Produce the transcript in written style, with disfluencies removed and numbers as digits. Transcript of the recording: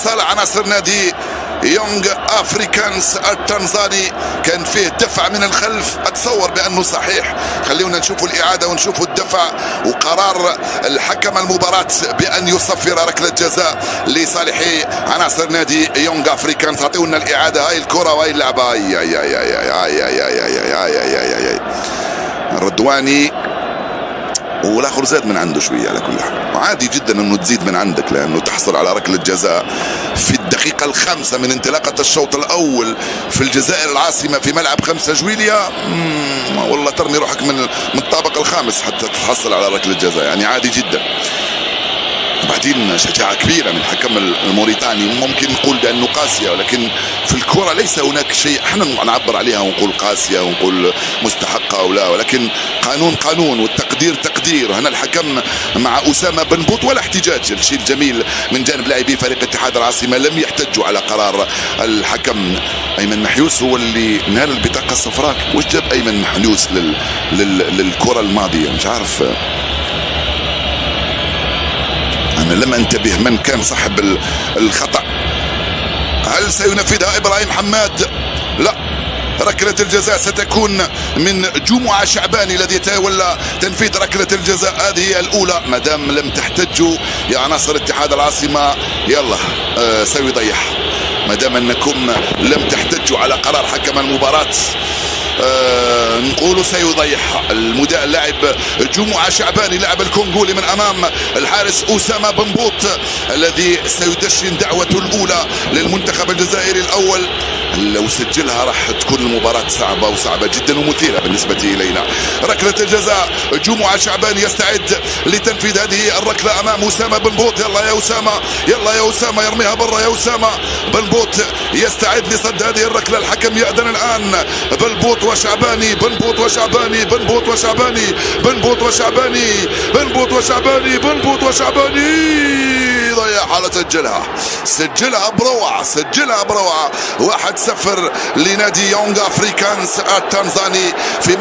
صالح عناصر نادي يونغ افريكانز التنزاني. كان فيه دفع من الخلف، اتصور بانه صحيح. خلينا نشوفوا الاعاده ونشوفوا الدفع وقرار الحكم المباراه بان يصفر ركله جزاء لصالح عناصر نادي يونغ افريكانز. اعطونا الاعاده. هاي الكره وهاي اللعبه. الردواني والاخر زاد من عنده شويه. على كل حال عادي جدا انه تزيد من عندك، لانه تحصل على ركله جزاء في الدقيقه الخامسه من انطلاقه الشوط الاول في الجزائر العاصمه في ملعب 5 جويليا. والله ترمي روحك من الطابق الخامس حتى تحصل على ركله جزاء، يعني عادي جدا. بعدين شجاعة كبيرة من الحكم الموريتاني. ممكن نقول بأنه قاسية، ولكن في الكرة ليس هناك شيء احنا نعبر عليها ونقول قاسية ونقول مستحقة أو لا، ولكن قانون قانون والتقدير تقدير. هنا الحكم مع أسامة بن بوط ولا احتجاج. الشيء الجميل من جانب لاعبي فريق اتحاد العاصمة لم يحتجوا على قرار الحكم. أيمن محيوس هو اللي نال البطاقة الصفراء. وش جاب أيمن محيوس للكرة الماضية؟ مش عارف، أنا لم أنتبه من كان صاحب الخطأ. هل سينفذها إبراهيم حماد؟ لا، ركلة الجزاء ستكون من جمعة شعباني الذي يتولى تنفيذ ركلة الجزاء. هذه الأولى. ما دام لم تحتجوا يا عناصر اتحاد العاصمة يلا سيضيع. ما دام أنكم لم تحتجوا على قرار حكم المباراة نقول سيضيع. اللاعب جمعة شعباني لاعب الكونغولي من امام الحارس اسامة بن بوط الذي سيدشن دعوته الاولى للمنتخب الجزائري الاول. لو سجلها راح تكون المباراة صعبة وصعبة جدا ومثيرة بالنسبة الينا. ركلة الجزاء جمعة شعباني يستعد لتنفيذ هذه الركلة امام اسامة بن بوط. يلا يا اسامة، يلا يا اسامة، يرميها برا يا اسامة. بن بوط يستعد لصد هذه الركلة. الحكم يأذن الان. بن بوط وشعباني، بن بوط وشعباني، بن بوط وشعباني، بن بوط وشعباني، بن بوط وشعباني، بن بوط وشعباني. ضيعها. سجلها بروعة، سجلها بروعة. 1-0 لنادي يونغ افريكانز التنزاني في